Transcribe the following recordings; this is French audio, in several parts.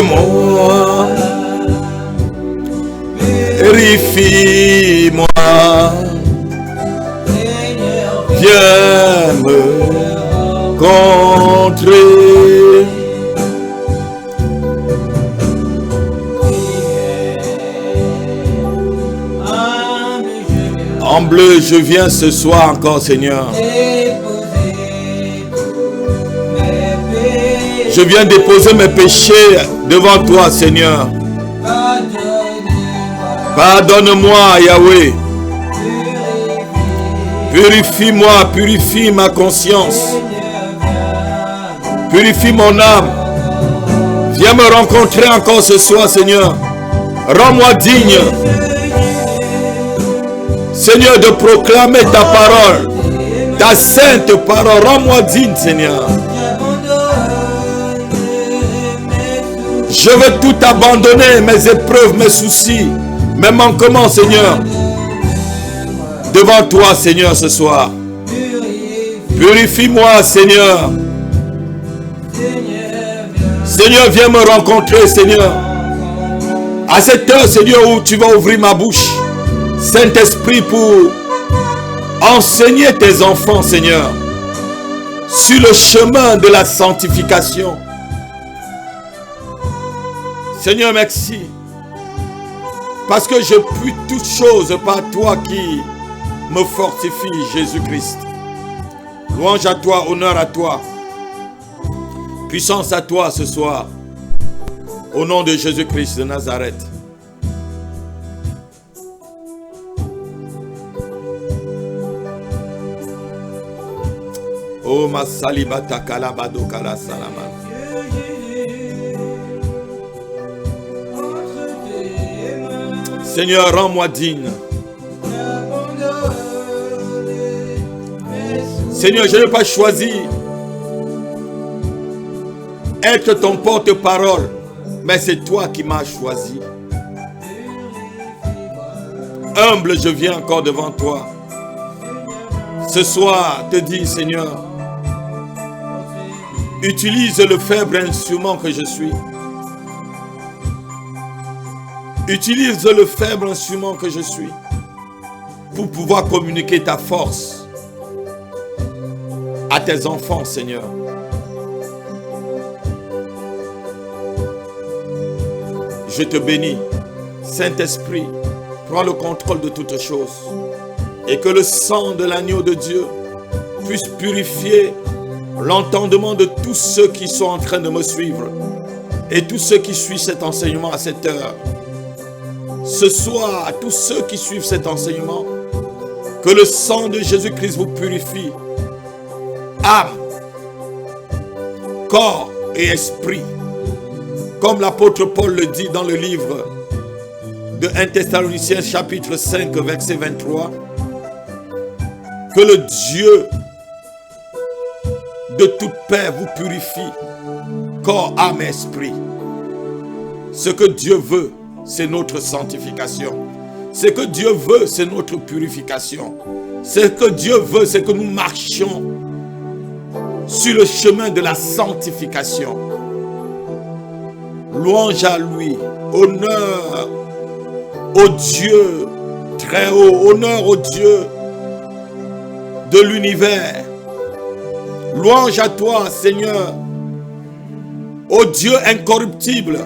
moi, purifie-moi, viens me contrer. Humble, je viens ce soir encore, Seigneur. Je viens déposer mes péchés devant toi, Seigneur. Pardonne-moi, Yahweh. Purifie-moi, purifie ma conscience. Purifie mon âme. Viens me rencontrer encore ce soir, Seigneur. Rends-moi digne, Seigneur, de proclamer ta parole, ta sainte parole. Rends-moi digne, Seigneur. Je veux tout abandonner, mes épreuves, mes soucis, mes manquements, Seigneur, devant toi, Seigneur, ce soir. Purifie-moi, Seigneur. Seigneur, viens me rencontrer, Seigneur. À cette heure, Seigneur, où tu vas ouvrir ma bouche, Saint-Esprit, pour enseigner tes enfants, Seigneur, sur le chemin de la sanctification. Seigneur, merci, parce que je puis toutes choses par toi qui me fortifie, Jésus-Christ. Louange à toi, honneur à toi, puissance à toi ce soir, au nom de Jésus-Christ de Nazareth. Oh ma salibata kalabado kala salama. Seigneur, rends-moi digne. Seigneur, je n'ai pas choisi être ton porte-parole, mais c'est toi qui m'as choisi. Humble, je viens encore devant toi. Ce soir, te dis, Seigneur, utilise le faible instrument que je suis. Utilise le faible instrument que je suis pour pouvoir communiquer ta force à tes enfants, Seigneur. Je te bénis, Saint-Esprit, prends le contrôle de toutes choses et que le sang de l'agneau de Dieu puisse purifier l'entendement de tous ceux qui sont en train de me suivre et tous ceux qui suivent cet enseignement à cette heure. Ce soir, à tous ceux qui suivent cet enseignement, que le sang de Jésus-Christ vous purifie, âme, corps et esprit, comme l'apôtre Paul le dit dans le livre de 1 Thessaloniciens chapitre 5 verset 23, que le Dieu de toute paix vous purifie, corps, âme et esprit. Ce que Dieu veut, c'est notre sanctification. Ce que Dieu veut, c'est notre purification. Ce que Dieu veut, c'est que nous marchions sur le chemin de la sanctification. Louange à lui, honneur au Dieu très haut, honneur au Dieu de l'univers. Louange à toi, Seigneur, au Dieu incorruptible,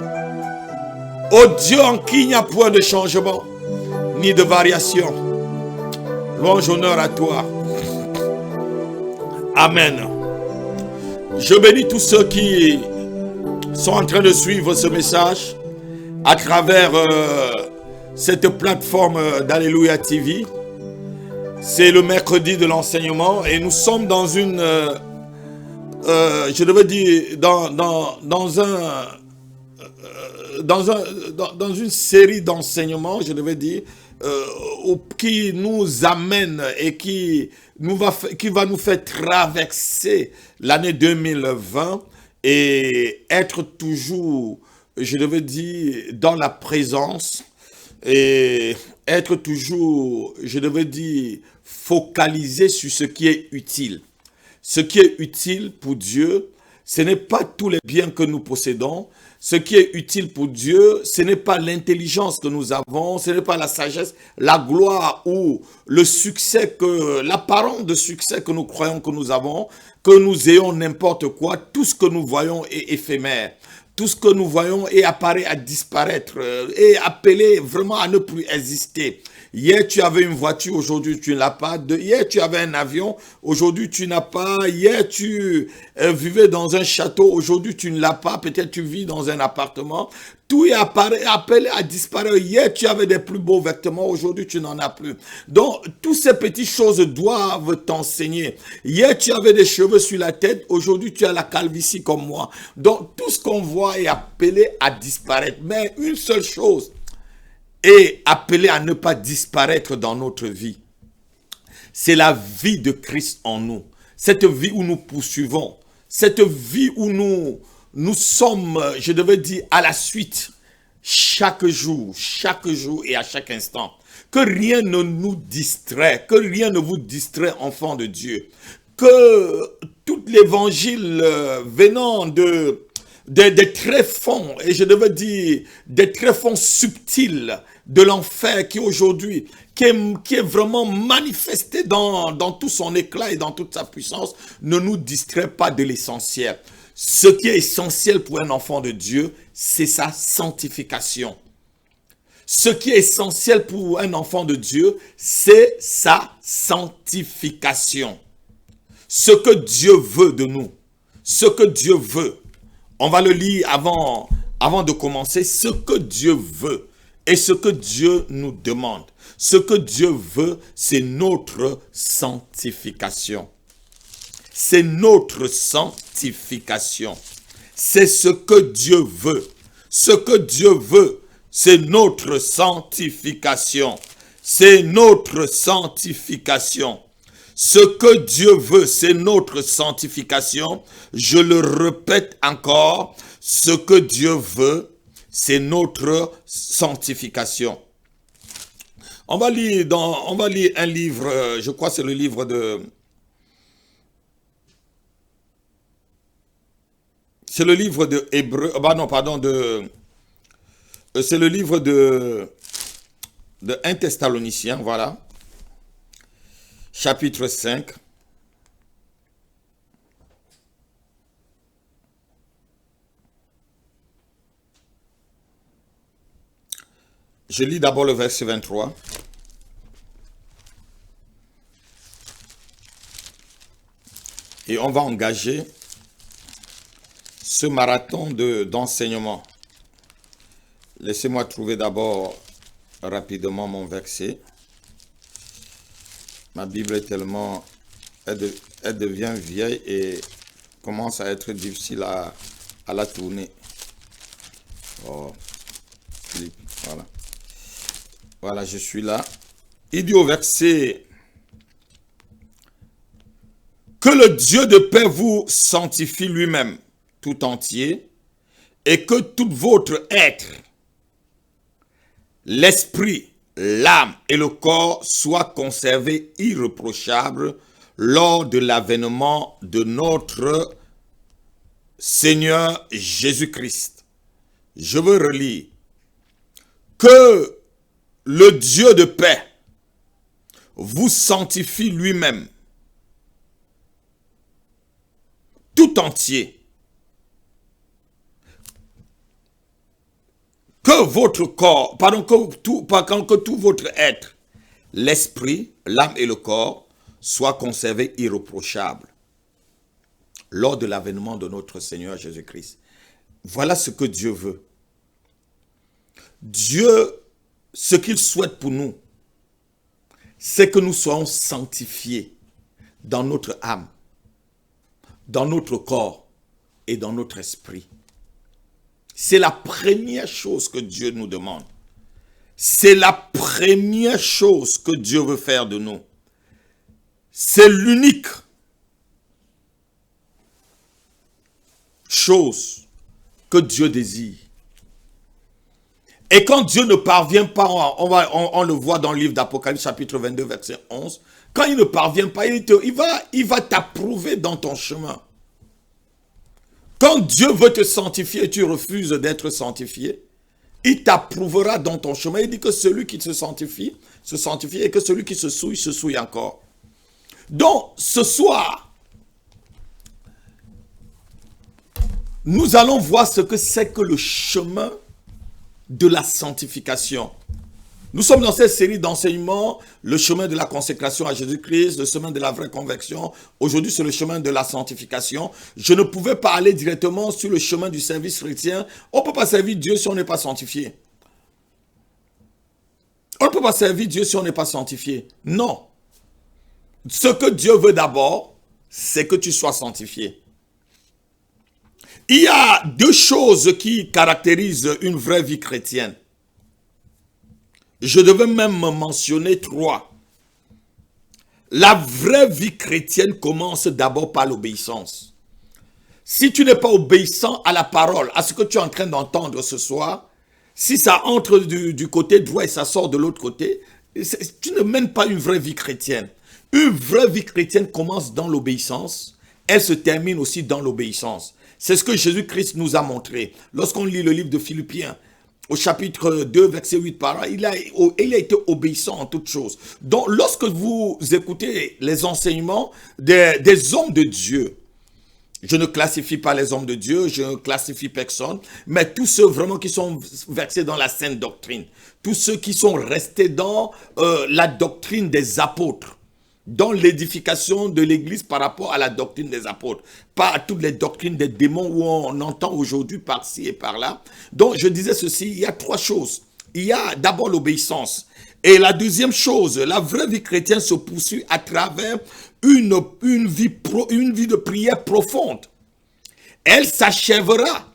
au Dieu en qui il n'y a point de changement, ni de variation. Louange, honneur à toi. Amen. Je bénis tous ceux qui sont en train de suivre ce message à travers cette plateforme d'Alléluia TV. C'est le mercredi de l'enseignement et nous sommes dans une, je devais dire, dans une série d'enseignements, je devais dire, qui nous amène et qui va nous faire traverser l'année 2020 et être toujours, je devais dire, dans la présence et être toujours, je devais dire, focalisé sur ce qui est utile. Ce qui est utile pour Dieu, Ce n'est pas tous les biens que nous possédons. Ce qui est utile pour Dieu, ce n'est pas l'intelligence que nous avons, ce n'est pas la sagesse, la gloire ou le succès l'apparent de succès que nous croyons que nous avons, que nous ayons n'importe quoi. Tout ce que nous voyons est éphémère. Tout ce que nous voyons est apparaît à disparaître, est appelé vraiment à ne plus exister. Hier, tu avais une voiture, aujourd'hui, tu ne l'as pas. Hier, tu avais un avion, aujourd'hui, tu n'as pas. Hier, tu vivais dans un château, aujourd'hui, tu ne l'as pas. Peut-être tu vis dans un appartement. Tout est appelé à disparaître. Hier, tu avais des plus beaux vêtements, aujourd'hui, tu n'en as plus. Donc, toutes ces petites choses doivent t'enseigner. Hier, tu avais des cheveux sur la tête, aujourd'hui, tu as la calvitie comme moi. Donc, tout ce qu'on voit est appelé à disparaître. Mais une seule chose est appelée à ne pas disparaître dans notre vie. C'est la vie de Christ en nous. Cette vie où nous poursuivons. Cette vie où nous sommes, je devais dire, à la suite, chaque jour et à chaque instant. Que rien ne nous distrait, que rien ne vous distrait, enfants de Dieu. Que tout l'évangile venant des tréfonds, et je devais dire des tréfonds subtils de l'enfer qui aujourd'hui, qui est vraiment manifesté dans tout son éclat et dans toute sa puissance, ne nous distrait pas de l'essentiel. Ce qui est essentiel pour un enfant de Dieu, c'est sa sanctification. Ce qui est essentiel pour un enfant de Dieu, c'est sa sanctification. Ce que Dieu veut de nous, ce que Dieu veut. On va le lire avant de commencer. Ce que Dieu veut et ce que Dieu nous demande. Ce que Dieu veut, c'est notre sanctification. C'est notre sanctification. C'est ce que Dieu veut. Ce que Dieu veut, c'est notre sanctification. C'est notre sanctification. Ce que Dieu veut, c'est notre sanctification. Je le répète encore, ce que Dieu veut, c'est notre sanctification. On va lire un livre, je crois que c'est le livre de... C'est le livre de Hébreu, c'est le livre de 1 Thessaloniciens, voilà. Chapitre 5. Je lis d'abord le verset 23. Et on va engager ce marathon d'enseignement. Laissez-moi trouver d'abord rapidement mon verset. Ma Bible est tellement... Elle devient vieille et commence à être difficile à la tourner. Oh, voilà. Voilà, je suis là. Il dit au verset... Que le Dieu de paix vous sanctifie lui-même tout entier et que tout votre être, l'esprit, l'âme et le corps soient conservés irréprochables lors de l'avènement de notre Seigneur Jésus-Christ. Je veux relire. Que le Dieu de paix vous sanctifie lui-même tout entier. Que votre corps, que tout votre être, l'esprit, l'âme et le corps, soient conservés irréprochables lors de l'avènement de notre Seigneur Jésus-Christ. Voilà ce que Dieu veut. Dieu, ce qu'il souhaite pour nous, c'est que nous soyons sanctifiés dans notre âme, dans notre corps et dans notre esprit. C'est la première chose que Dieu nous demande. C'est la première chose que Dieu veut faire de nous. C'est l'unique chose que Dieu désire. Et quand Dieu ne parvient pas, on le voit dans le livre d'Apocalypse chapitre 22 verset 11, quand il ne parvient pas, il va t'approuver dans ton chemin. Quand Dieu veut te sanctifier et tu refuses d'être sanctifié, il t'approuvera dans ton chemin. Il dit que celui qui se sanctifie, et que celui qui se souille encore. Donc, ce soir, nous allons voir ce que c'est que le chemin de la sanctification. Nous sommes dans cette série d'enseignements, le chemin de la consécration à Jésus-Christ, le chemin de la vraie conversion. Aujourd'hui, c'est le chemin de la sanctification. Je ne pouvais pas aller directement sur le chemin du service chrétien. On ne peut pas servir Dieu si on n'est pas sanctifié. On ne peut pas servir Dieu si on n'est pas sanctifié. Non. Ce que Dieu veut d'abord, c'est que tu sois sanctifié. Il y a deux choses qui caractérisent une vraie vie chrétienne. Je devais même mentionner trois. La vraie vie chrétienne commence d'abord par l'obéissance. Si tu n'es pas obéissant à la parole, à ce que tu es en train d'entendre ce soir, si ça entre du côté droit et ça sort de l'autre côté, tu ne mènes pas une vraie vie chrétienne. Une vraie vie chrétienne commence dans l'obéissance, elle se termine aussi dans l'obéissance. C'est ce que Jésus-Christ nous a montré. Lorsqu'on lit le livre de Philippiens, au chapitre 2, verset 8 par là, il a été obéissant en toutes choses. Donc, lorsque vous écoutez les enseignements des hommes de Dieu, je ne classifie pas les hommes de Dieu, je ne classifie personne, mais tous ceux vraiment qui sont versés dans la sainte doctrine, tous ceux qui sont restés dans la doctrine des apôtres, dans l'édification de l'Église par rapport à la doctrine des apôtres, pas à toutes les doctrines des démons où on entend aujourd'hui par-ci et par-là. Donc je disais ceci, il y a trois choses. Il y a d'abord l'obéissance. Et la deuxième chose, la vraie vie chrétienne se poursuit à travers une vie de prière profonde. Elle s'achèvera.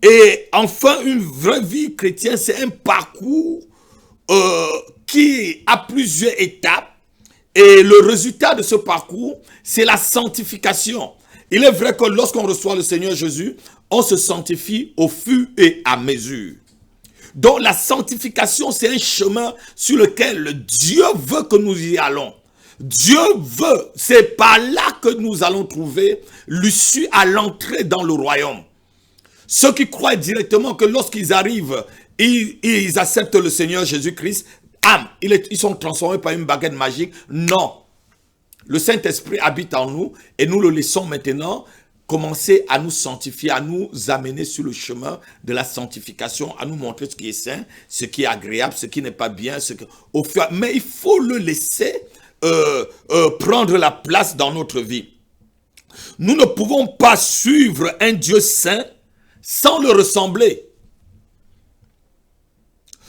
Et enfin, une vraie vie chrétienne, c'est un parcours qui a plusieurs étapes. Et le résultat de ce parcours, c'est la sanctification. Il est vrai que lorsqu'on reçoit le Seigneur Jésus, on se sanctifie au fur et à mesure. Donc la sanctification, c'est un chemin sur lequel Dieu veut que nous y allons. Dieu veut, c'est par là que nous allons trouver l'issue à l'entrée dans le royaume. Ceux qui croient directement que lorsqu'ils arrivent, ils acceptent le Seigneur Jésus-Christ, ils sont transformés par une baguette magique. Non. Le Saint-Esprit habite en nous et nous le laissons maintenant commencer à nous sanctifier, à nous amener sur le chemin de la sanctification, à nous montrer ce qui est saint, ce qui est agréable, ce qui n'est pas bien. Mais il faut le laisser prendre la place dans notre vie. Nous ne pouvons pas suivre un Dieu saint sans le ressembler.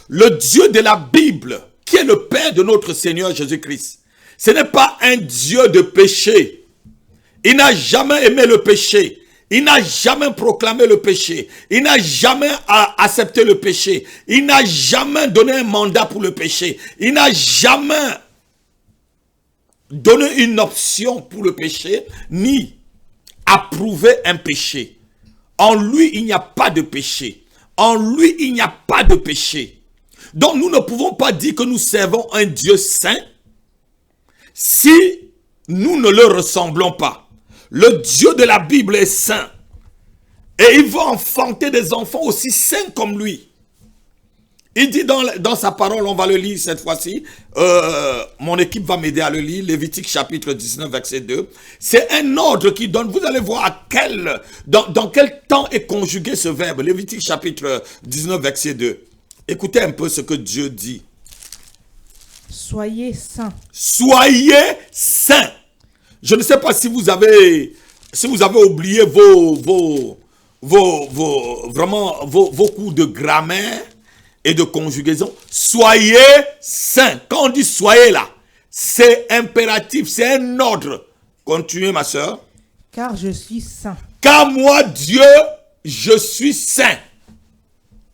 Le Dieu de la Bible, qui est le Père de notre Seigneur Jésus-Christ, ce n'est pas un Dieu de péché. Il n'a jamais aimé le péché. Il n'a jamais proclamé le péché. Il n'a jamais accepté le péché. Il n'a jamais donné un mandat pour le péché. Il n'a jamais donné une option pour le péché, ni approuvé un péché. En lui, il n'y a pas de péché. En lui, il n'y a pas de péché. Donc, nous ne pouvons pas dire que nous servons un Dieu saint si nous ne le ressemblons pas. Le Dieu de la Bible est saint. Et il va enfanter des enfants aussi saints comme lui. Il dit dans sa parole, on va le lire cette fois-ci, mon équipe va m'aider à le lire, Lévitique chapitre 19, verset 2. C'est un ordre qui donne, vous allez voir dans quel temps est conjugué ce verbe, Lévitique chapitre 19, verset 2. Écoutez un peu ce que Dieu dit. Soyez saints. Soyez saints. Je ne sais pas si vous avez oublié vos cours de grammaire et de conjugaison. Soyez saints. Quand on dit soyez là, c'est impératif, c'est un ordre. Continuez ma soeur. Car je suis saint. Car moi, Dieu, je suis saint.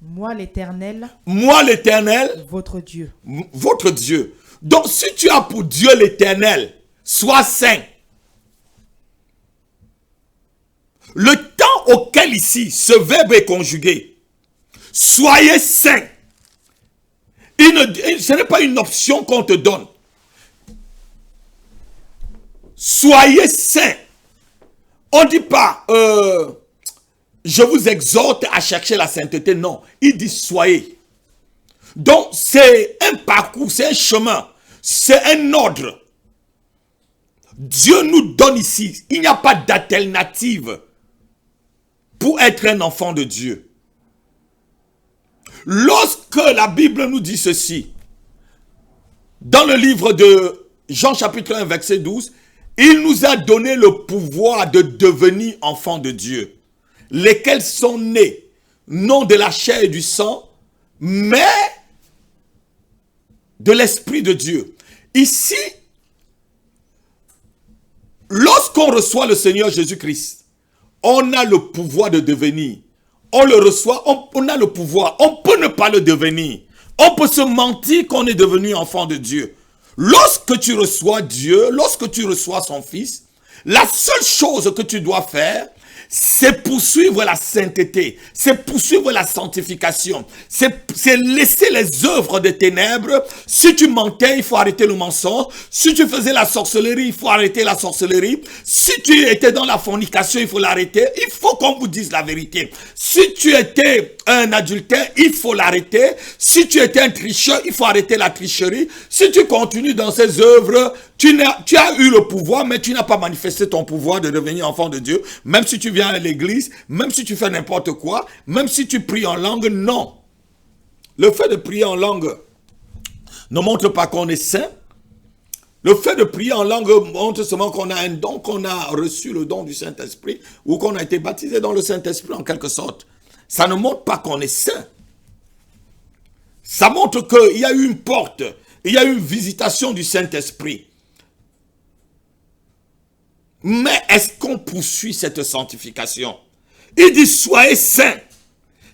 Moi l'Éternel. Moi l'Éternel. Votre Dieu. Votre Dieu. Donc si tu as pour Dieu l'Éternel, sois saint. Le temps auquel ici, ce verbe est conjugué, soyez saints. Ce n'est pas une option qu'on te donne. Soyez saints. On ne dit pas, je vous exhorte à chercher la sainteté. Non, il dit soyez. Donc c'est un parcours, c'est un chemin, c'est un ordre. Dieu nous donne ici, il n'y a pas d'alternative pour être un enfant de Dieu. Lorsque la Bible nous dit ceci, dans le livre de Jean chapitre 1 verset 12, il nous a donné le pouvoir de devenir enfants de Dieu, lesquels sont nés, non de la chair et du sang, mais de l'Esprit de Dieu. Ici, lorsqu'on reçoit le Seigneur Jésus-Christ, on a le pouvoir de devenir. On le reçoit, on a le pouvoir. On peut ne pas le devenir. On peut se mentir qu'on est devenu enfant de Dieu. Lorsque tu reçois Dieu, lorsque tu reçois son Fils, la seule chose que tu dois faire, c'est poursuivre la sainteté, c'est poursuivre la sanctification, c'est laisser les œuvres des ténèbres. Si tu mentais, il faut arrêter le mensonge. Si tu faisais la sorcellerie, il faut arrêter la sorcellerie. Si tu étais dans la fornication, il faut l'arrêter. Il faut qu'on vous dise la vérité. Si tu étais un adultère, il faut l'arrêter. Si tu étais un tricheur, il faut arrêter la tricherie. Si tu continues dans ces œuvres, tu as eu le pouvoir, mais tu n'as pas manifesté ton pouvoir de devenir enfant de Dieu. Même si tu viens à l'église, même si tu fais n'importe quoi, même si tu pries en langue, non. Le fait de prier en langue ne montre pas qu'on est saint. Le fait de prier en langue montre seulement qu'on a un don, qu'on a reçu le don du Saint-Esprit, ou qu'on a été baptisé dans le Saint-Esprit en quelque sorte. Ça ne montre pas qu'on est saint. Ça montre qu'il y a eu une porte, il y a eu une visitation du Saint-Esprit. Mais est-ce qu'on poursuit cette sanctification? Il dit soyez saints.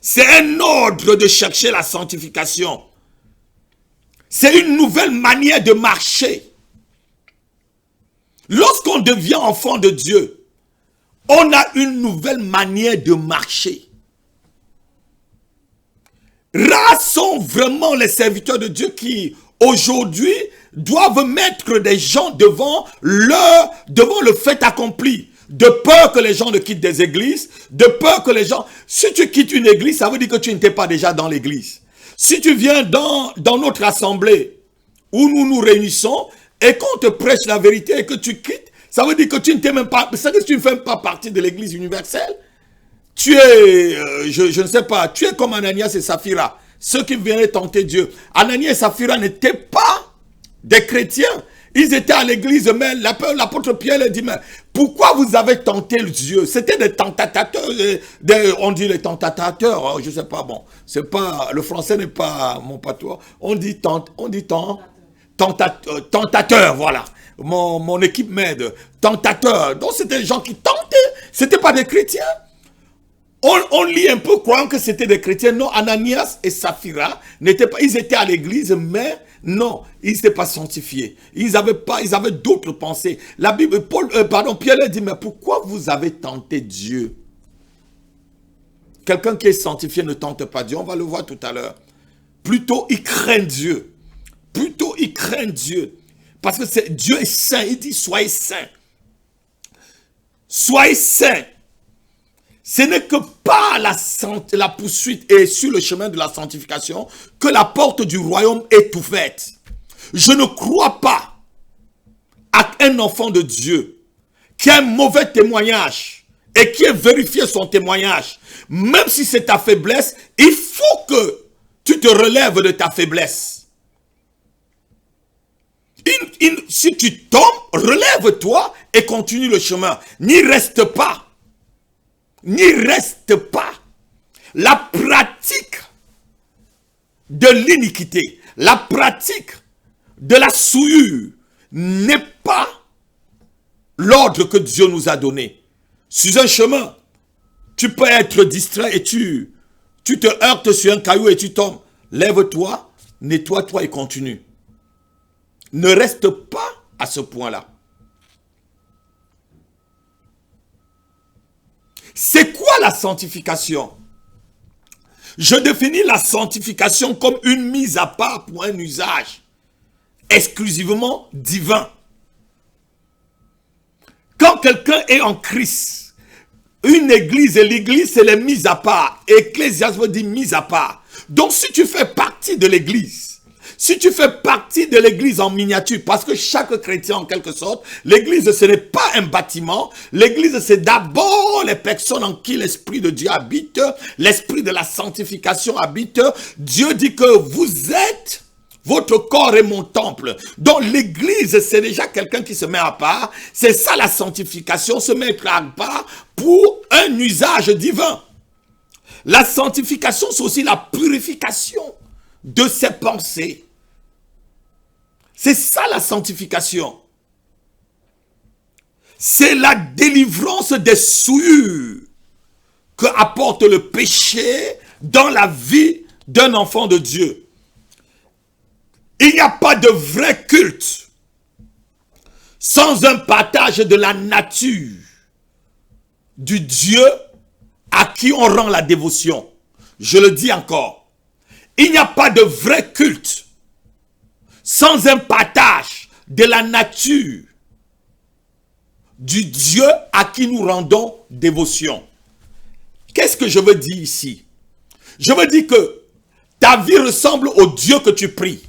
C'est un ordre de chercher la sanctification. C'est une nouvelle manière de marcher. Lorsqu'on devient enfant de Dieu, on a une nouvelle manière de marcher. Rares sont vraiment les serviteurs de Dieu qui, aujourd'hui, doivent mettre des gens devant le fait accompli. De peur que les gens ne quittent des églises, de peur que les gens... Si tu quittes une église, ça veut dire que tu n'étais pas déjà dans l'église. Si tu viens dans notre assemblée, où nous nous réunissons, et qu'on te prêche la vérité et que tu quittes, ça veut dire que tu n'étais même pas... Ça veut dire que tu ne fais même pas partie de l'église universelle. Tu es, je ne sais pas, tu es comme Ananias et Saphira, ceux qui venaient tenter Dieu. Ananias et Saphira n'étaient pas des chrétiens. Ils étaient à l'église, mais l'apôtre Pierre leur dit, mais pourquoi vous avez tenté Dieu? C'était des tentateurs, on dit les tentateurs, je sais pas, bon, c'est pas, le français n'est pas mon patois, on dit tentateur, voilà. Mon équipe m'aide, tentateur. Donc c'était des gens qui tentaient, c'était pas des chrétiens. On lit un peu croyant que c'était des chrétiens. Non, Ananias et Saphira n'étaient pas, ils étaient à l'église, mais non, ils n'étaient pas sanctifiés. Ils avaient d'autres pensées. La Bible, Pierre leur dit, mais pourquoi vous avez tenté Dieu? Quelqu'un qui est sanctifié ne tente pas Dieu, on va le voir tout à l'heure. Plutôt, il craint Dieu. Plutôt, il craint Dieu. Parce que Dieu est saint, il dit, soyez saints. Soyez saints. Ce n'est que par la poursuite et sur le chemin de la sanctification que la porte du royaume est ouverte. Je ne crois pas à un enfant de Dieu qui a un mauvais témoignage et qui ait vérifié son témoignage. Même si c'est ta faiblesse, il faut que tu te relèves de ta faiblesse. Si tu tombes, relève-toi et continue le chemin. N'y reste pas. N'y reste pas. La pratique de l'iniquité, la pratique de la souillure n'est pas l'ordre que Dieu nous a donné. Sur un chemin, tu peux être distrait et tu te heurtes sur un caillou et tu tombes. Lève-toi, nettoie-toi et continue. Ne reste pas à ce point-là. C'est quoi la sanctification? Je définis la sanctification comme une mise à part pour un usage exclusivement divin. Quand quelqu'un est en Christ, Une église, et l'église, c'est les mises à part. Ecclésiaste veut dire mise à part. Donc, si tu fais partie de l'église, si tu fais partie de l'église en miniature, parce que chaque chrétien, en quelque sorte, l'église, ce n'est pas un bâtiment. L'église, c'est d'abord les personnes en qui l'Esprit de Dieu habite, l'Esprit de la sanctification habite. Dieu dit que vous êtes... Votre corps est mon temple. Donc l'église, c'est déjà quelqu'un qui se met à part. C'est ça la sanctification, se mettre à part pour un usage divin. La sanctification, c'est aussi la purification de ses pensées. C'est ça la sanctification. C'est la délivrance des souillures que apporte le péché dans la vie d'un enfant de Dieu. Il n'y a pas de vrai culte sans un partage de la nature du Dieu à qui on rend la dévotion. Je le dis encore. Il n'y a pas de vrai culte sans un partage de la nature du Dieu à qui nous rendons dévotion. Qu'est-ce que je veux dire ici? Je veux dire que ta vie ressemble au Dieu que tu pries.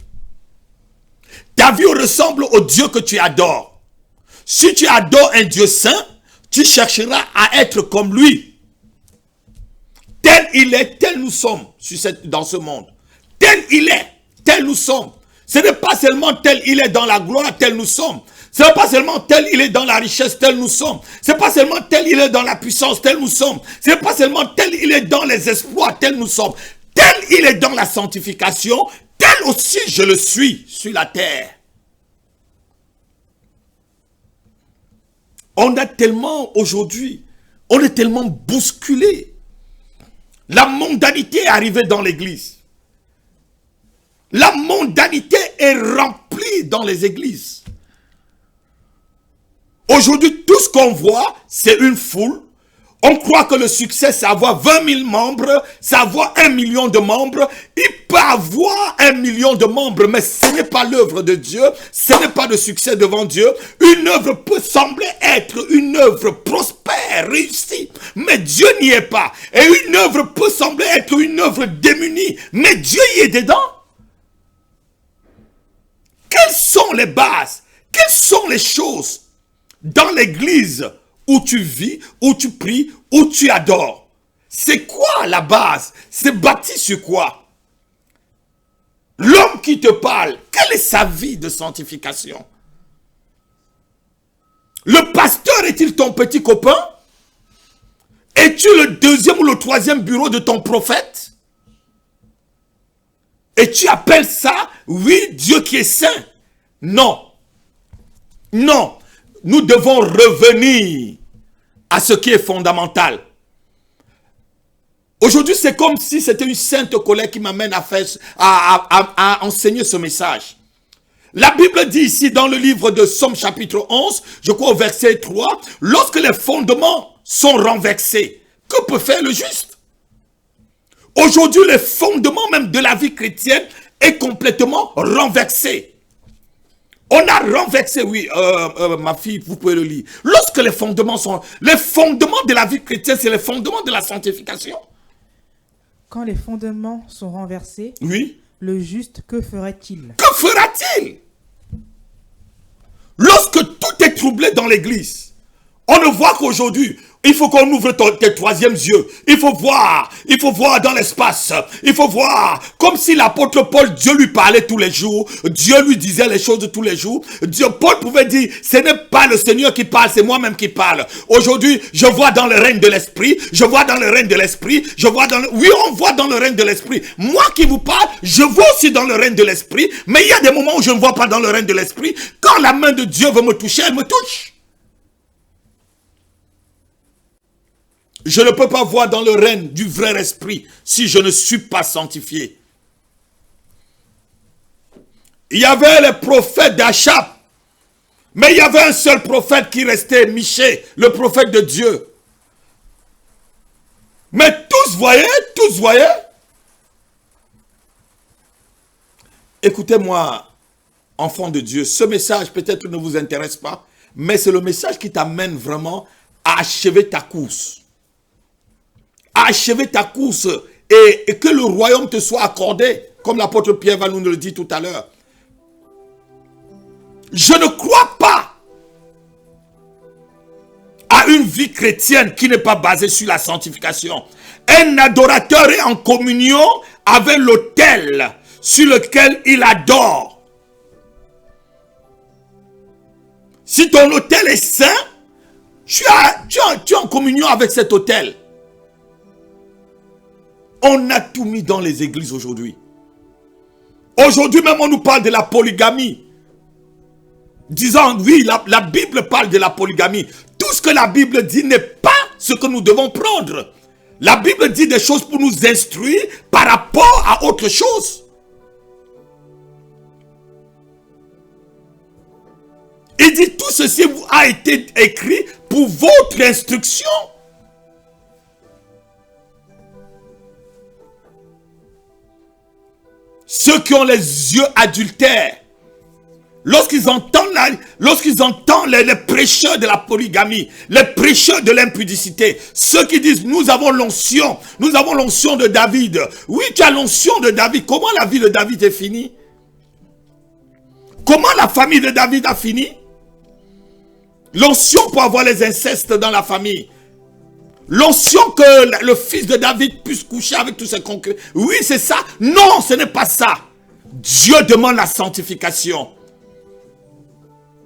Ta vie ressemble au Dieu que tu adores. Si tu adores un Dieu saint, tu chercheras à être comme lui. Tel il est, tel nous sommes dans ce monde. Tel il est, tel nous sommes. Ce n'est pas seulement tel il est dans la gloire, tel nous sommes. Ce n'est pas seulement tel il est dans la richesse, tel nous sommes. Ce n'est pas seulement tel il est dans la puissance, tel nous sommes. Ce n'est pas seulement tel il est dans les exploits, tel nous sommes. Tel il est dans la sanctification, tel aussi je le suis sur la terre. On a tellement aujourd'hui, on est tellement bousculé. La mondanité est arrivée dans l'église. La mondanité est remplie dans les églises. Aujourd'hui, tout ce qu'on voit, c'est une foule. On croit que le succès, c'est avoir 20 000 membres, c'est avoir 1 million de membres. Il peut avoir 1 million de membres, mais ce n'est pas l'œuvre de Dieu. Ce n'est pas de succès devant Dieu. Une œuvre peut sembler être une œuvre prospère, réussie, mais Dieu n'y est pas. Et une œuvre peut sembler être une œuvre démunie, mais Dieu y est dedans. Quelles sont les bases? Quelles sont les choses dans l'église où tu vis, où tu pries, où tu adores? C'est quoi la base? C'est bâti sur quoi? L'homme qui te parle, quelle est sa vie de sanctification? Le pasteur est-il ton petit copain? Es-tu le deuxième ou le troisième bureau de ton prophète? Et tu appelles ça, oui, Dieu qui est saint? Non. Non. Nous devons revenir à ce qui est fondamental. Aujourd'hui, c'est comme si c'était une sainte colère qui m'amène à enseigner ce message. La Bible dit ici dans le livre de Somme chapitre 11, je crois au verset 3, lorsque les fondements sont renversés, que peut faire le juste? Aujourd'hui, les fondements même de la vie chrétienne est complètement renversé. On a renversé, oui, ma fille, vous pouvez le lire. Lorsque les fondements sont... Les fondements de la vie chrétienne, c'est les fondements de la sanctification. Quand les fondements sont renversés, oui, le juste, que ferait-il? Que fera-t-il? Lorsque tout est troublé dans l'église, on ne voit qu'aujourd'hui, il faut qu'on ouvre tes troisièmes yeux. Il faut voir dans l'espace. Il faut voir, comme si l'apôtre Paul, Dieu lui parlait tous les jours. Dieu lui disait les choses tous les jours. Paul pouvait dire, ce n'est pas le Seigneur qui parle, c'est moi-même qui parle. Aujourd'hui, je vois dans le règne de l'esprit. Je vois dans le règne de l'esprit. Je vois dans le... Oui, on voit dans le règne de l'esprit. Moi qui vous parle, je vois aussi dans le règne de l'esprit. Mais il y a des moments où je ne vois pas dans le règne de l'esprit. Quand la main de Dieu veut me toucher, elle me touche. Je ne peux pas voir dans le règne du vrai esprit si je ne suis pas sanctifié. Il y avait les prophètes d'Achab, mais il y avait un seul prophète qui restait, Michée, le prophète de Dieu. Mais tous voyaient. Écoutez-moi, enfants de Dieu, ce message peut-être ne vous intéresse pas, mais c'est le message qui t'amène vraiment à achever ta course. achevé ta course et que le royaume te soit accordé, comme l'apôtre Pierre va nous le dire tout à l'heure. Je ne crois pas à une vie chrétienne qui n'est pas basée sur la sanctification. Un adorateur est en communion avec l'autel sur lequel il adore. Si ton autel est saint, tu es en communion avec cet autel. On a tout mis dans les églises aujourd'hui. Aujourd'hui même on nous parle de la polygamie. Disant oui, la Bible parle de la polygamie. Tout ce que la Bible dit n'est pas ce que nous devons prendre. La Bible dit des choses pour nous instruire par rapport à autre chose. Il dit tout ceci a été écrit pour votre instruction. Ceux qui ont les yeux adultères, lorsqu'ils entendent les prêcheurs de la polygamie, les prêcheurs de l'impudicité, ceux qui disent nous avons l'onction de David. Oui, tu as l'onction de David. Comment la vie de David est finie? Comment la famille de David a fini? L'onction pour avoir les incestes dans la famille. L'onction que le fils de David puisse coucher avec tous ses concubins. Oui, c'est ça. Non, ce n'est pas ça. Dieu demande la sanctification.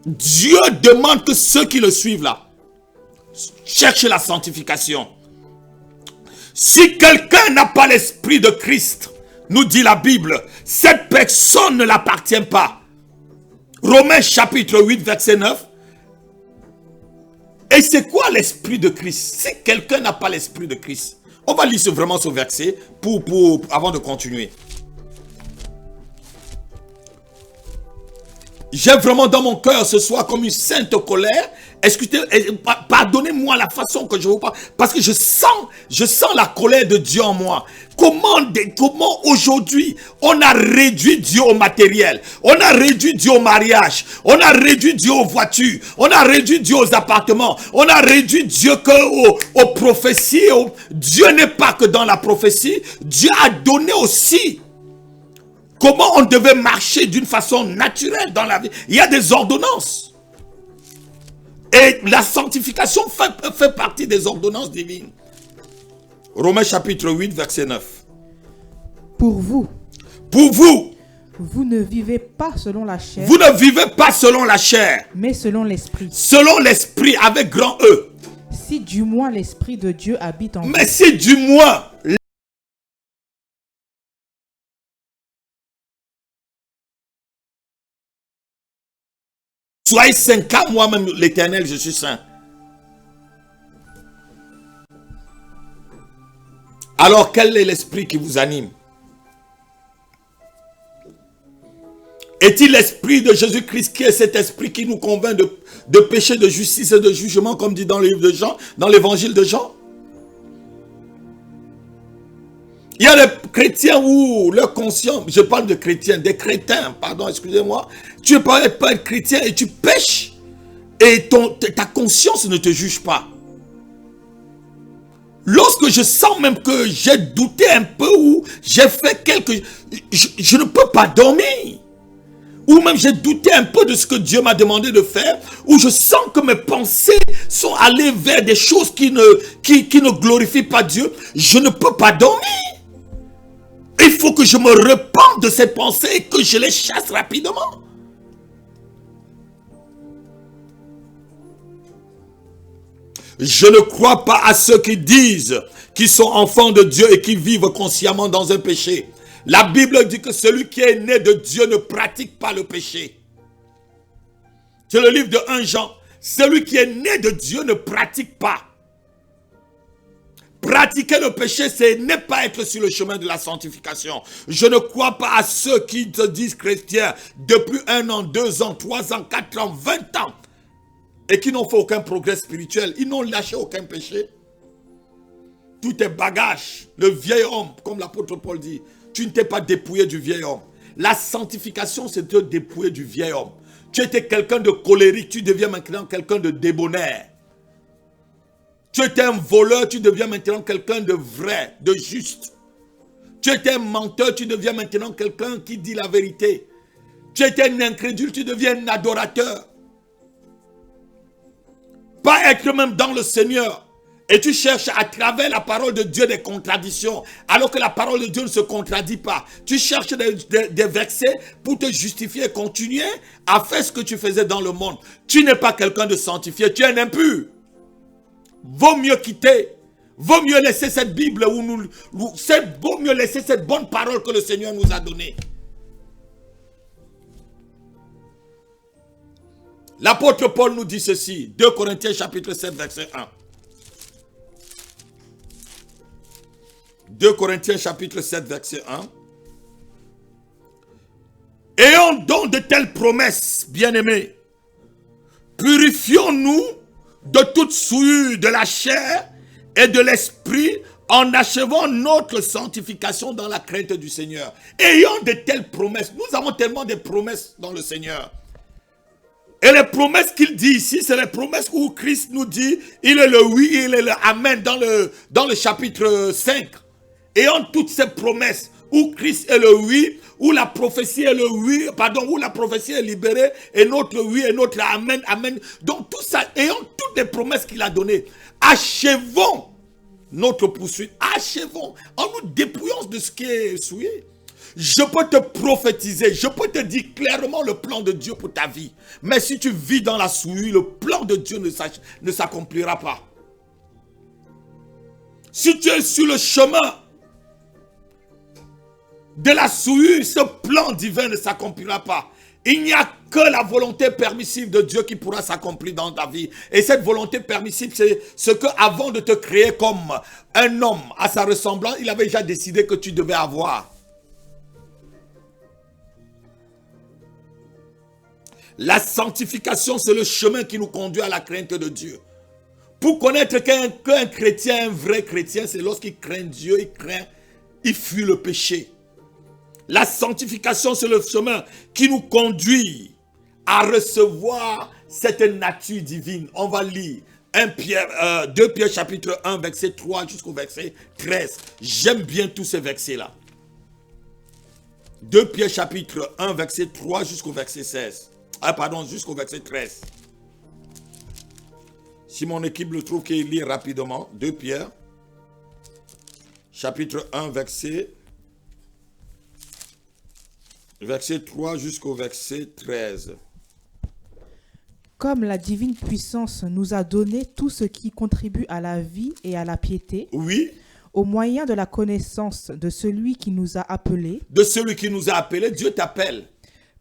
Dieu demande que ceux qui le suivent là cherchent la sanctification. Si quelqu'un n'a pas l'esprit de Christ, nous dit la Bible, cette personne ne l'appartient pas. Romains chapitre 8 verset 9. Et c'est quoi l'esprit de Christ? Si quelqu'un n'a pas l'esprit de Christ, on va lire vraiment ce verset avant de continuer. J'ai vraiment dans mon cœur ce soir comme une sainte colère. Excusez, pardonnez-moi la façon que je vous parle, parce que je sens la colère de Dieu en moi. Comment aujourd'hui on a réduit Dieu au matériel, on a réduit Dieu au mariage, on a réduit Dieu aux voitures, on a réduit Dieu aux appartements, on a réduit Dieu aux prophéties. Dieu n'est pas que dans la prophétie, Dieu a donné aussi comment on devait marcher d'une façon naturelle dans la vie. Il y a des ordonnances. Et la sanctification fait partie des ordonnances divines. Romains chapitre 8, verset 9. Pour vous, vous ne vivez pas selon la chair. Vous ne vivez pas selon la chair. Mais selon l'esprit. Selon l'esprit avec grand E. Si du moins l'esprit de Dieu habite en vous. Mais si du moins soyez saints, car moi-même l'Éternel, je suis saint. Alors, quel est l'esprit qui vous anime? Est-il l'esprit de Jésus-Christ qui est cet esprit qui nous convainc de péché, de justice et de jugement, comme dit dans le livre de Jean, dans l'évangile de Jean? Il y a des chrétiens où leur conscience, je parle de chrétiens, des crétins, pardon, excusez-moi, tu n'es pas un chrétien et tu pêches et ta conscience ne te juge pas. Lorsque je sens même que j'ai douté un peu ou j'ai fait je ne peux pas dormir. Ou même j'ai douté un peu de ce que Dieu m'a demandé de faire, ou je sens que mes pensées sont allées vers des choses qui ne glorifient pas Dieu, je ne peux pas dormir. Il faut que je me repente de ces pensées et que je les chasse rapidement. Je ne crois pas à ceux qui disent qu'ils sont enfants de Dieu et qui vivent consciemment dans un péché. La Bible dit que celui qui est né de Dieu ne pratique pas le péché. C'est le livre de 1 Jean. Celui qui est né de Dieu ne pratique pas. Pratiquer le péché, c'est ne pas être sur le chemin de la sanctification. Je ne crois pas à ceux qui se disent chrétiens depuis 1 an, 2 ans, 3 ans, 4 ans, 20 ans et qui n'ont fait aucun progrès spirituel. Ils n'ont lâché aucun péché. Tout est bagage. Le vieil homme, comme l'apôtre Paul dit, tu ne t'es pas dépouillé du vieil homme. La sanctification, c'est te dépouiller du vieil homme. Tu étais quelqu'un de colérique, tu deviens maintenant quelqu'un de débonnaire. Tu étais un voleur, tu deviens maintenant quelqu'un de vrai, de juste. Tu étais un menteur, tu deviens maintenant quelqu'un qui dit la vérité. Tu étais un incrédule, tu deviens un adorateur. Pas être même dans le Seigneur. Et tu cherches à travers la parole de Dieu des contradictions, alors que la parole de Dieu ne se contradit pas. Tu cherches des versets pour te justifier et continuer à faire ce que tu faisais dans le monde. Tu n'es pas quelqu'un de sanctifié, tu es un impur. Vaut mieux quitter. Vaut mieux laisser cette Bible, vaut mieux laisser cette bonne parole que le Seigneur nous a donnée. L'apôtre Paul nous dit ceci, 2 Corinthiens chapitre 7 verset 1. 2 Corinthiens chapitre 7 verset 1. Ayons donc de telles promesses, bien-aimés, purifions-nous de toute souillure de la chair et de l'esprit en achevant notre sanctification dans la crainte du Seigneur. Ayons de telles promesses. Nous avons tellement de promesses dans le Seigneur. Et les promesses qu'il dit ici, c'est les promesses où Christ nous dit, il est le oui, il est le amen dans le chapitre 5. Ayons toutes ces promesses où Christ est le oui, où la prophétie est le oui, où la prophétie est libérée, et notre oui et notre amen, amen. Donc tout ça, ayons toutes les promesses qu'il a données. Achevons notre poursuite, achevons, en nous dépouillant de ce qui est souillé. Je peux te prophétiser, je peux te dire clairement le plan de Dieu pour ta vie. Mais si tu vis dans la souillure, le plan de Dieu ne s'accomplira pas. Si tu es sur le chemin de la souillure, ce plan divin ne s'accomplira pas. Il n'y a que la volonté permissive de Dieu qui pourra s'accomplir dans ta vie. Et cette volonté permissive, c'est ce que avant de te créer comme un homme à sa ressemblance, il avait déjà décidé que tu devais avoir. La sanctification, c'est le chemin qui nous conduit à la crainte de Dieu. Pour connaître qu'un chrétien, un vrai chrétien, c'est lorsqu'il craint Dieu, il fuit le péché. La sanctification, c'est le chemin qui nous conduit à recevoir cette nature divine. On va lire 2 Pierre chapitre 1, verset 3 jusqu'au verset 13. J'aime bien tous ces versets-là. 2 Pierre chapitre 1, verset 3 jusqu'au verset 16. Jusqu'au verset 13. Si mon équipe le trouve, qu'il lit rapidement. 2 Pierre chapitre 1, verset 3 jusqu'au verset 13. Comme la divine puissance nous a donné tout ce qui contribue à la vie et à la piété, oui, au moyen de la connaissance de celui qui nous a appelés, Dieu t'appelle.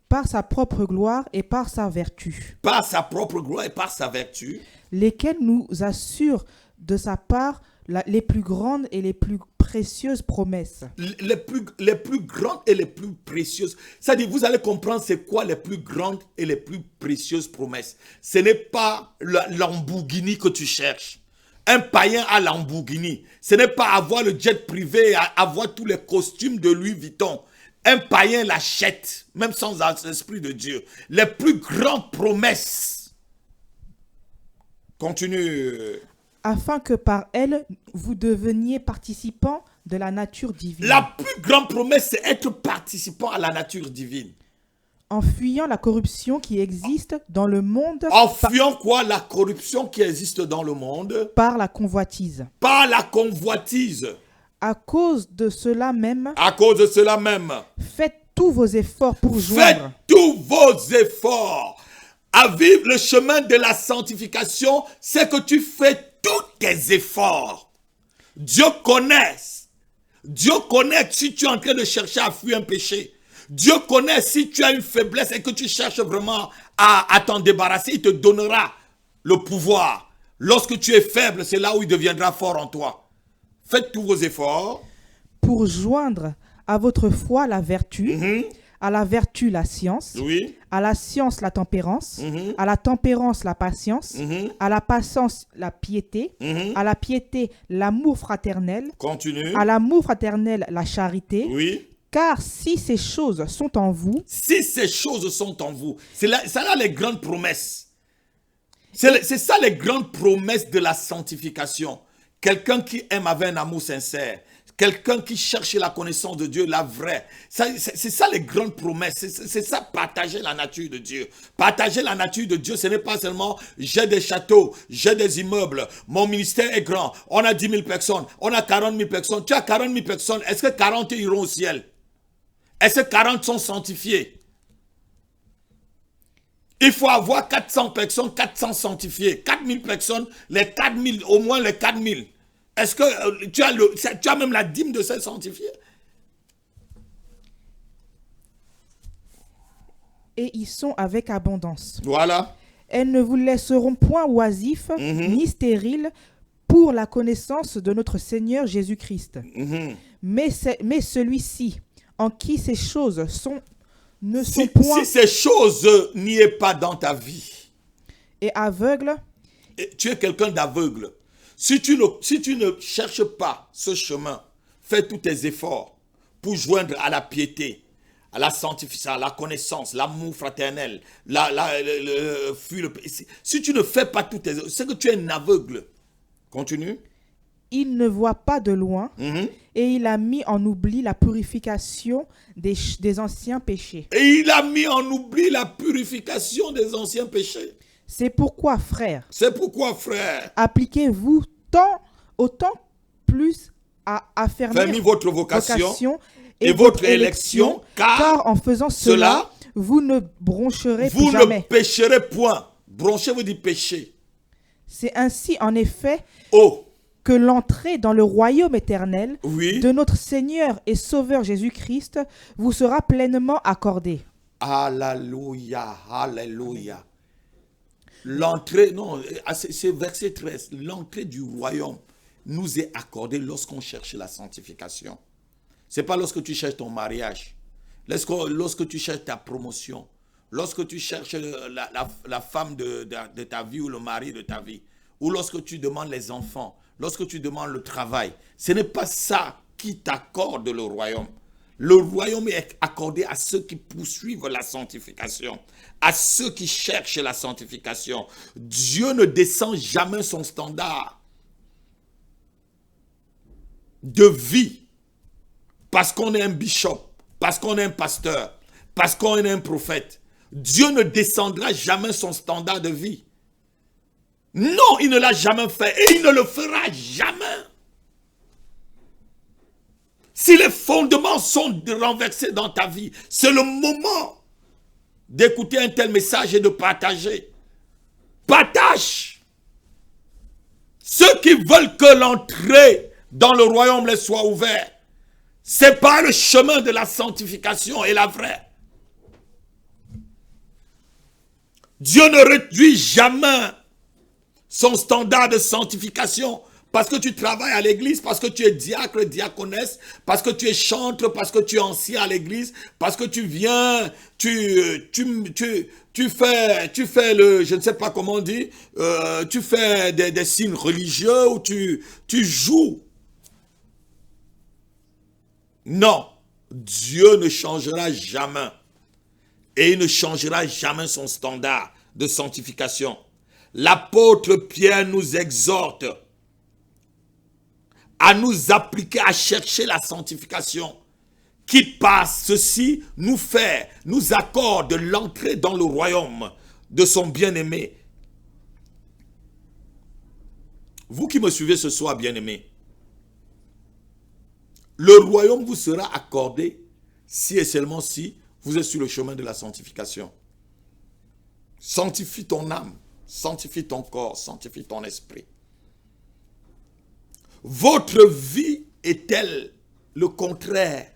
Par sa propre gloire et par sa vertu. Par sa propre gloire et par sa vertu. Lesquels nous assurent de sa part les plus grandes et les plus précieuses promesses. Les plus grandes et les plus précieuses. C'est-à-dire, vous allez comprendre c'est quoi les plus grandes et les plus précieuses promesses. Ce n'est pas la Lamborghini que tu cherches. Un païen à Lamborghini. Ce n'est pas avoir le jet privé, avoir tous les costumes de Louis Vuitton. Un païen l'achète, même sans l'esprit de Dieu. Les plus grandes promesses. Continue. Afin que par elles, vous deveniez participants de la nature divine. La plus grande promesse, c'est être participant à la nature divine. En fuyant la corruption qui existe dans le monde. En fuyant quoi? La corruption qui existe dans le monde. Par la convoitise. Par la convoitise. À cause de cela même. Faites tous vos efforts pour joindre. Faites tous vos efforts à vivre le chemin de la sanctification. C'est que tu fais tous tes efforts. Dieu connaît si tu es en train de chercher à fuir un péché. Dieu connaît si tu as une faiblesse et que tu cherches vraiment à t'en débarrasser. Il te donnera le pouvoir. Lorsque tu es faible, c'est là où il deviendra fort en toi. Faites tous vos efforts. Pour joindre à votre foi la vertu, à la vertu la science, oui, à la science la tempérance, à la tempérance la patience, à la patience la piété, à la piété l'amour fraternel, continue, à l'amour fraternel la charité. Oui. Car si ces choses sont en vous, c'est là les grandes promesses. C'est ça les grandes promesses de la sanctification. Quelqu'un qui aime avec un amour sincère. Quelqu'un qui cherche la connaissance de Dieu, la vraie. C'est ça les grandes promesses. C'est ça, partager la nature de Dieu. Partager la nature de Dieu, ce n'est pas seulement j'ai des châteaux, j'ai des immeubles, mon ministère est grand, on a 10 000 personnes, on a 40 000 personnes. Tu as 40 000 personnes, est-ce que 40 iront au ciel? Est-ce que 40 sont sanctifiés? Il faut avoir 400 personnes, 400 sanctifiés. 4 000 personnes, les 4 000, au moins les 4 000. Est-ce que tu as même la dîme de ces sanctifiés? Et ils sont avec abondance. Voilà. Elles ne vous laisseront point oisifs, ni stériles, pour la connaissance de notre Seigneur Jésus-Christ. Mais celui-ci, en qui ces choses ne sont point... Si ces choses n'y est pas dans ta vie... Et aveugle... Tu es quelqu'un d'aveugle. Si tu ne cherches pas ce chemin, fais tous tes efforts pour joindre à la piété, à la sanctification, à la connaissance, l'amour fraternel, si tu ne fais pas tous tes efforts, c'est que tu es un aveugle. Continue. Il ne voit pas de loin et il a mis en oubli la purification des anciens péchés. Et il a mis en oubli la purification des anciens péchés. C'est pourquoi, frères, appliquez-vous autant plus à affermir votre vocation et votre élection, car en faisant cela, vous ne broncherez plus jamais. Vous ne pécherez point. Broncher veut dire pécher. C'est ainsi, en effet, que l'entrée dans le royaume éternel de notre Seigneur et Sauveur Jésus-Christ vous sera pleinement accordée. Alléluia, alléluia. L'entrée, non, c'est verset 13. L'entrée du royaume nous est accordée lorsqu'on cherche la sanctification. Ce n'est pas lorsque tu cherches ton mariage, lorsque tu cherches ta promotion, lorsque tu cherches la femme de ta vie ou le mari de ta vie, ou lorsque tu demandes les enfants, lorsque tu demandes le travail. Ce n'est pas ça qui t'accorde le royaume. Le royaume est accordé à ceux qui poursuivent la sanctification, à ceux qui cherchent la sanctification. Dieu ne descend jamais son standard de vie parce qu'on est un bishop, parce qu'on est un pasteur, parce qu'on est un prophète. Dieu ne descendra jamais son standard de vie. Non, il ne l'a jamais fait et il ne le fera jamais. Si les fondements sont renversés dans ta vie, c'est le moment d'écouter un tel message et de partager. Partage. Ceux qui veulent que l'entrée dans le royaume les soit ouverte, c'est pas le chemin de la sanctification et la vraie. Dieu ne réduit jamais son standard de sanctification parce que tu travailles à l'église, parce que tu es diacre, diaconesse, parce que tu es chantre, parce que tu es ancien à l'église, parce que tu viens, tu fais le, je ne sais pas comment on dit, tu fais des signes religieux ou tu joues. Non, Dieu ne changera jamais et il ne changera jamais son standard de sanctification. L'apôtre Pierre nous exhorte à nous appliquer, à chercher la sanctification qui par ceci nous accorde l'entrée dans le royaume de son bien-aimé. Vous qui me suivez ce soir, bien-aimé, le royaume vous sera accordé si et seulement si vous êtes sur le chemin de la sanctification. Sanctifie ton âme, sanctifie ton corps, sanctifie ton esprit. Votre vie est-elle le contraire?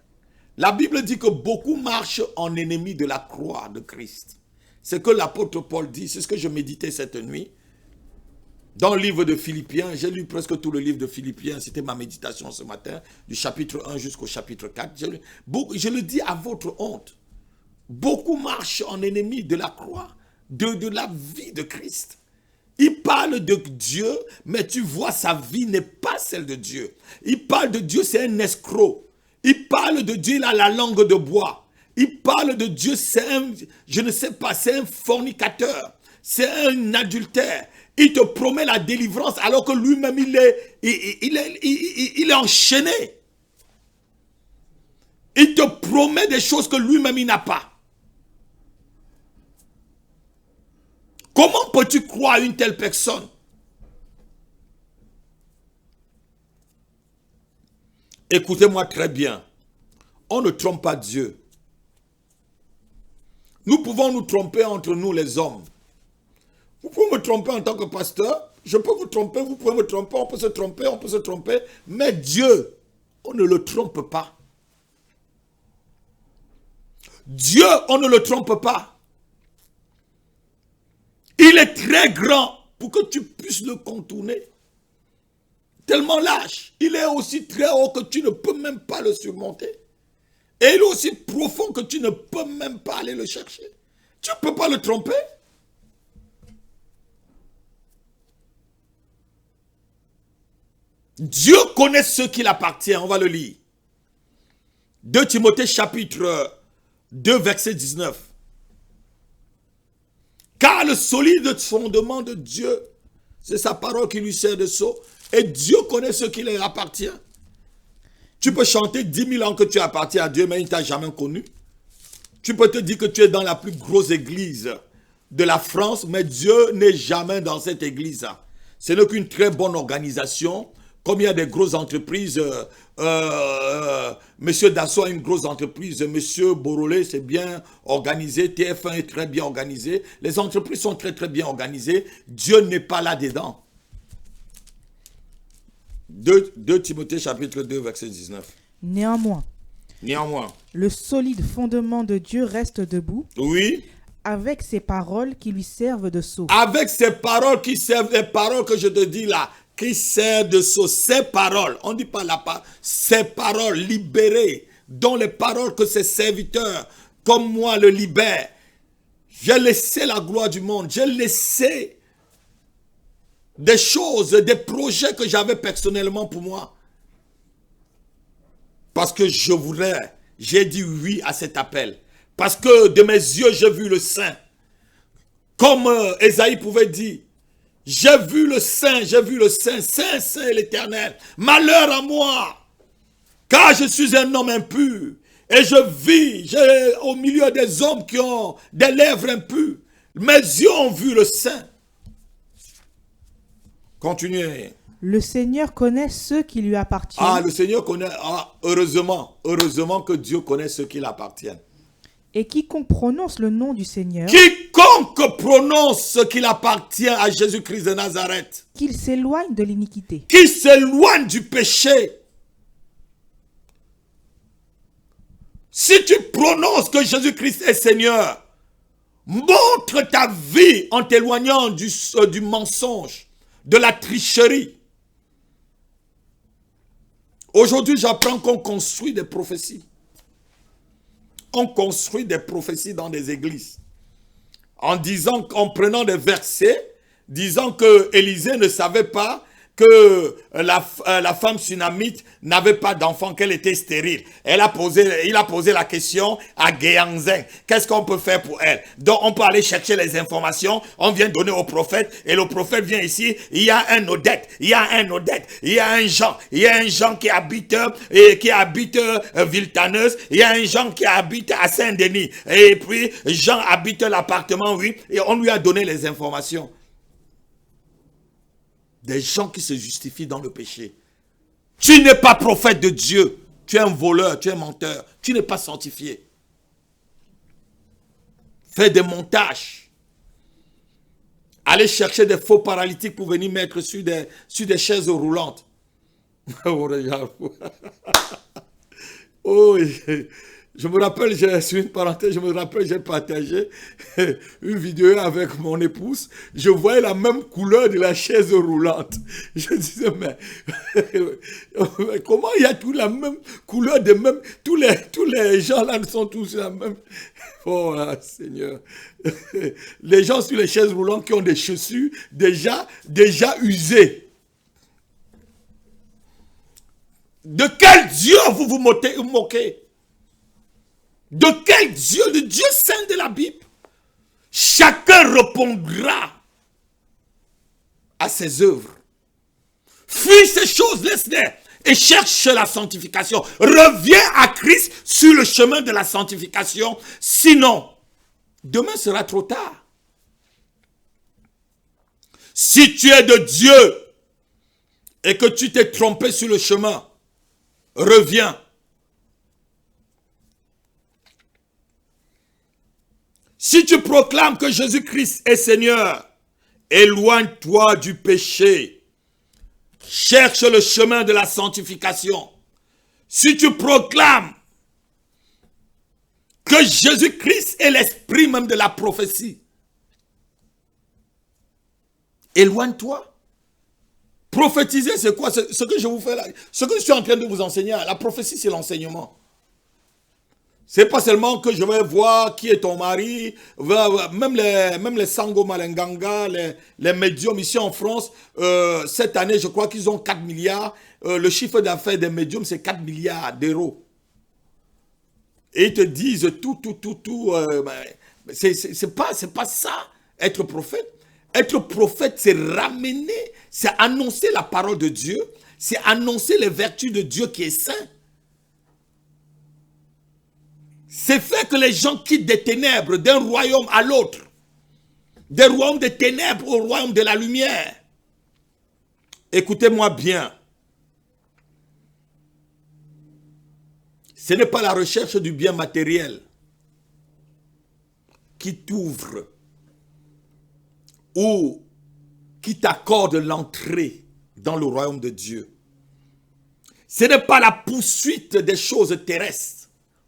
La Bible dit que beaucoup marchent en ennemis de la croix de Christ. C'est ce que l'apôtre Paul dit, c'est ce que je méditais cette nuit. Dans le livre de Philippiens, j'ai lu presque tout le livre de Philippiens, c'était ma méditation ce matin, du chapitre 1 jusqu'au chapitre 4. Je le dis à votre honte. Beaucoup marchent en ennemis de la croix, de la vie de Christ. Il parle de Dieu, mais tu vois, sa vie n'est pas celle de Dieu. Il parle de Dieu, c'est un escroc. Il parle de Dieu, il a la langue de bois. Il parle de Dieu, c'est un, je ne sais pas, c'est un fornicateur. c'est un adultère. Il te promet la délivrance alors que lui-même il est enchaîné. Il te promet des choses que lui-même il n'a pas. Comment peux-tu croire à une telle personne? Écoutez-moi très bien. On ne trompe pas Dieu. Nous pouvons nous tromper entre nous les hommes. Vous pouvez me tromper en tant que pasteur. Je peux vous tromper, vous pouvez me tromper, on peut se tromper. Mais Dieu, on ne le trompe pas. Dieu, on ne le trompe pas. Il est très grand pour que tu puisses le contourner. Tellement large. Il est aussi très haut que tu ne peux même pas le surmonter. Et il est aussi profond que tu ne peux même pas aller le chercher. Tu ne peux pas le tromper. Dieu connaît ce qu'il appartient. On va le lire. 2 Timothée chapitre 2 verset 19. Car le solide fondement de Dieu, c'est sa parole qui lui sert de sceau. Et Dieu connaît ce qui lui appartient. Tu peux chanter 10 000 ans que tu appartiens à Dieu, mais il ne t'a jamais connu. Tu peux te dire que tu es dans la plus grosse église de la France, mais Dieu n'est jamais dans cette église. Ce n'est qu'une très bonne organisation. Comme il y a des grosses entreprises, Monsieur Dassault a une grosse entreprise, Monsieur Borolé, c'est bien organisé, TF1 est très bien organisé. Les entreprises sont très très bien organisées. Dieu n'est pas là-dedans. 2 Timothée chapitre 2 verset 19. Néanmoins, le solide fondement de Dieu reste debout. Oui. Avec ses paroles qui lui servent de sceau. Avec ces paroles qui servent, les paroles que je te dis là, qui servent de sceau, ces paroles, on ne dit pas la parole, ces paroles libérées, dont les paroles que ses serviteurs, comme moi, le libèrent. J'ai laissé la gloire du monde, j'ai laissé des choses, des projets que j'avais personnellement pour moi. Parce que j'ai dit oui à cet appel. Parce que de mes yeux, j'ai vu le Saint. Comme Ésaïe pouvait dire, j'ai vu le Saint, Saint, Saint est l'Éternel. Malheur à moi, car je suis un homme impur. Et je vis au milieu des hommes qui ont des lèvres impures. Mes yeux ont vu le Saint. Continuez. Le Seigneur connaît ceux qui lui appartiennent. Ah, le Seigneur connaît. Ah, heureusement que Dieu connaît ceux qui l'appartiennent. Et quiconque prononce le nom du Seigneur, quiconque prononce ce qu'il appartient à Jésus-Christ de Nazareth, qu'il s'éloigne de l'iniquité, qu'il s'éloigne du péché. Si tu prononces que Jésus-Christ est Seigneur, montre ta vie en t'éloignant du mensonge, de la tricherie. Aujourd'hui, j'apprends qu'on construit des prophéties. On construit des prophéties dans des églises. En prenant des versets, disant que Élisée ne savait pas que la femme sunamite n'avait pas d'enfant, qu'elle était stérile. Il a posé la question à Géanzin. Qu'est-ce qu'on peut faire pour elle? Donc on peut aller chercher les informations, on vient donner au prophète, et le prophète vient ici, il y a un Odette, il y a un Jean qui habite Villetaneuse, il y a un Jean qui habite à Saint-Denis, et puis Jean habite l'appartement, oui, et on lui a donné les informations. Des gens qui se justifient dans le péché. Tu n'es pas prophète de Dieu. Tu es un voleur, tu es un menteur. Tu n'es pas sanctifié. Fais des montages. Allez chercher des faux paralytiques pour venir mettre sur des chaises roulantes. Oh, je me rappelle, sur une parenthèse, j'ai partagé une vidéo avec mon épouse. Je voyais la même couleur de la chaise roulante. Je disais, mais comment il y a toute la même couleur de même, tous les gens là sont tous la même. Oh là, Seigneur. Les gens sur les chaises roulantes qui ont des chaussures déjà usées. De quel Dieu vous vous moquez? De quel Dieu? Le Dieu saint de la Bible. chacun répondra à ses œuvres. Fuis ces choses, laisse-les et cherche la sanctification. Reviens à Christ sur le chemin de la sanctification. Sinon, demain sera trop tard. Si tu es de Dieu et que tu t'es trompé sur le chemin, reviens. Si tu proclames que Jésus-Christ est Seigneur, éloigne-toi du péché. Cherche le chemin de la sanctification. Si tu proclames que Jésus-Christ est l'esprit même de la prophétie, éloigne-toi. Prophétiser, c'est quoi? Ce que je vous fais là, ce que je suis en train de vous enseigner, la prophétie, c'est l'enseignement. C'est pas seulement que je vais voir qui est ton mari, même les Sango Malenganga, les médiums ici en France, cette année, je crois qu'ils ont 4 milliards. Le chiffre d'affaires des médiums, c'est 4 milliards d'euros. Et ils te disent tout. C'est pas ça, être prophète. Être prophète, c'est ramener, c'est annoncer la parole de Dieu, c'est annoncer les vertus de Dieu qui est saint. C'est faire que les gens quittent des ténèbres d'un royaume à l'autre. Des royaumes des ténèbres au royaume de la lumière. Écoutez-moi bien. Ce n'est pas la recherche du bien matériel qui t'ouvre ou qui t'accorde l'entrée dans le royaume de Dieu. Ce n'est pas la poursuite des choses terrestres.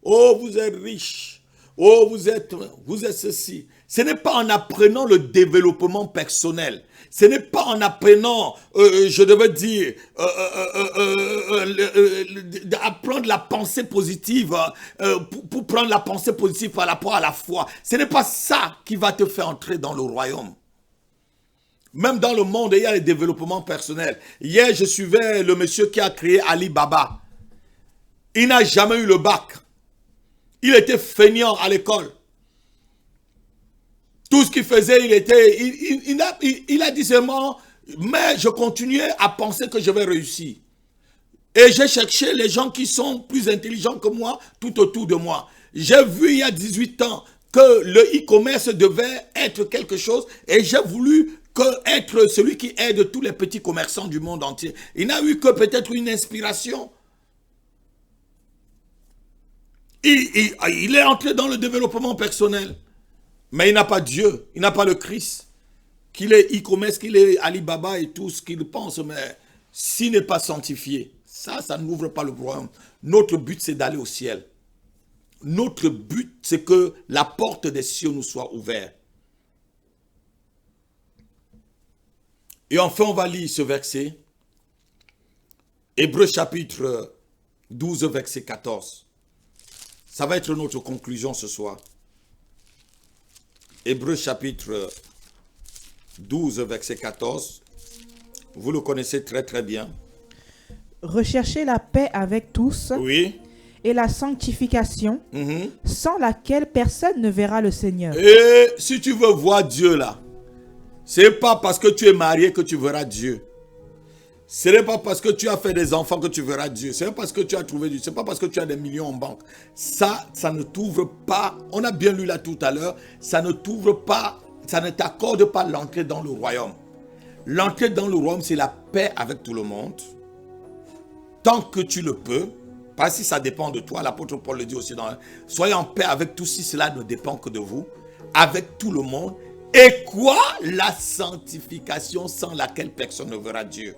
Oh, vous êtes riche. Oh, vous êtes ceci. Ce n'est pas en apprenant le développement personnel. Ce n'est pas en apprenant, je devais dire, apprendre la pensée positive, pour prendre la pensée positive par rapport à la foi. Ce n'est pas ça qui va te faire entrer dans le royaume. Même dans le monde, il y a le développement personnel. Hier, je suivais le monsieur qui a créé Alibaba. Il n'a jamais eu le bac. Il était feignant à l'école. Tout ce qu'il faisait, il a dit seulement, mais je continuais à penser que je vais réussir. Et j'ai cherché les gens qui sont plus intelligents que moi tout autour de moi. J'ai vu il y a 18 ans que le e-commerce devait être quelque chose et j'ai voulu être celui qui aide tous les petits commerçants du monde entier. Il n'a eu que peut-être une inspiration. Il est entré dans le développement personnel. Mais il n'a pas Dieu, il n'a pas le Christ. Qu'il est e-commerce, qu'il est Alibaba et tout ce qu'il pense, mais s'il n'est pas sanctifié, ça n'ouvre pas le royaume. Notre but, c'est d'aller au ciel. Notre but, c'est que la porte des cieux nous soit ouverte. Et enfin, on va lire ce verset. Hébreux chapitre 12, verset 14. Ça va être notre conclusion ce soir. Hébreux chapitre 12, verset 14. Vous le connaissez très très bien. Recherchez la paix avec tous. Oui. Et la sanctification, sans laquelle personne ne verra le Seigneur. Et si tu veux voir Dieu là, c'est pas parce que tu es marié que tu verras Dieu. Ce n'est pas parce que tu as fait des enfants que tu verras Dieu. Ce n'est pas parce que tu as trouvé Dieu. Ce n'est pas parce que tu as des millions en banque. Ça ne t'ouvre pas. On a bien lu là tout à l'heure. Ça ne t'ouvre pas. Ça ne t'accorde pas l'entrée dans le royaume. L'entrée dans le royaume, c'est la paix avec tout le monde. Tant que tu le peux. Pas si ça dépend de toi. L'apôtre Paul le dit aussi. Soyez en paix avec tous si cela ne dépend que de vous. Avec tout le monde. Et quoi? La sanctification sans laquelle personne ne verra Dieu.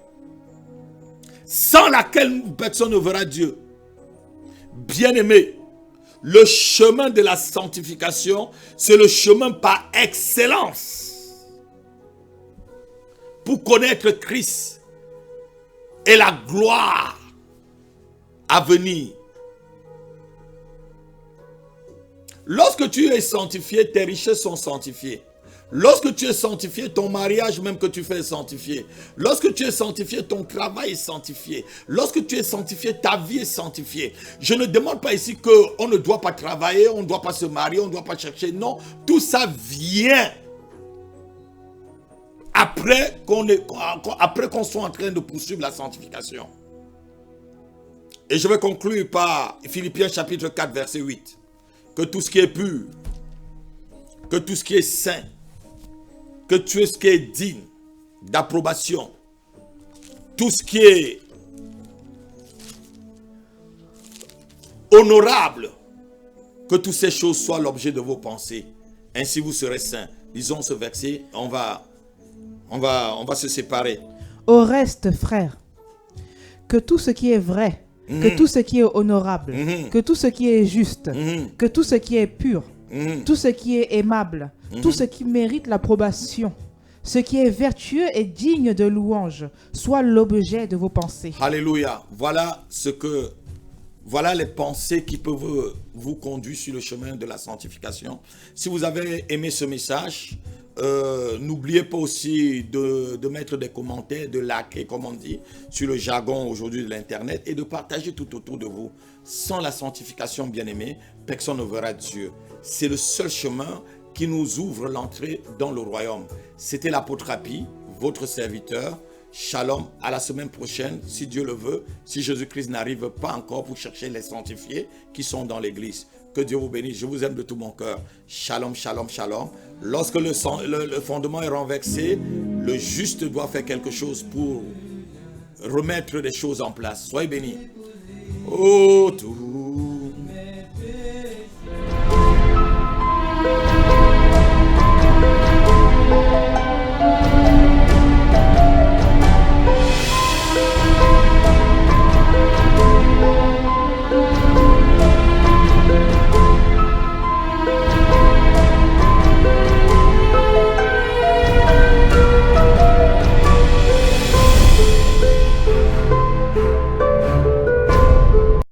Sans laquelle personne ne verra Dieu. Bien-aimé, le chemin de la sanctification, c'est le chemin par excellence pour connaître Christ et la gloire à venir. Lorsque tu es sanctifié, tes richesses sont sanctifiées. Lorsque tu es sanctifié, ton mariage même que tu fais est sanctifié. Lorsque tu es sanctifié, ton travail est sanctifié. Lorsque tu es sanctifié, ta vie est sanctifiée. Je ne demande pas ici qu'on ne doit pas travailler, on ne doit pas se marier, on ne doit pas chercher. Non, tout ça vient après qu'on soit en train de poursuivre la sanctification. Et je vais conclure par Philippiens chapitre 4, verset 8. Que tout ce qui est pur, que tout ce qui est saint, que tout ce qui est digne d'approbation, tout ce qui est honorable, que toutes ces choses soient l'objet de vos pensées. Ainsi vous serez saints. Lisons ce verset, on va se séparer. Au reste, frères, que tout ce qui est vrai, que tout ce qui est honorable, que tout ce qui est juste, que tout ce qui est pur, tout ce qui est aimable, tout ce qui mérite l'approbation, ce qui est vertueux et digne de louange, soit l'objet de vos pensées. Alléluia. Voilà les pensées qui peuvent vous conduire sur le chemin de la sanctification. Si vous avez aimé ce message, n'oubliez pas aussi de mettre des commentaires, de liker, comme on dit, sur le jargon aujourd'hui de l'Internet et de partager tout autour de vous. Sans la sanctification, bien-aimés, personne ne verra Dieu. C'est le seul chemin qui nous ouvre l'entrée dans le royaume. C'était l'apôtre Rapi, votre serviteur. Shalom, à la semaine prochaine, si Dieu le veut, si Jésus-Christ n'arrive pas encore pour chercher les sanctifiés qui sont dans l'église. Que Dieu vous bénisse, je vous aime de tout mon cœur. Shalom, shalom, shalom. Lorsque le fondement est renversé, le juste doit faire quelque chose pour remettre les choses en place. Soyez bénis. Oh, tout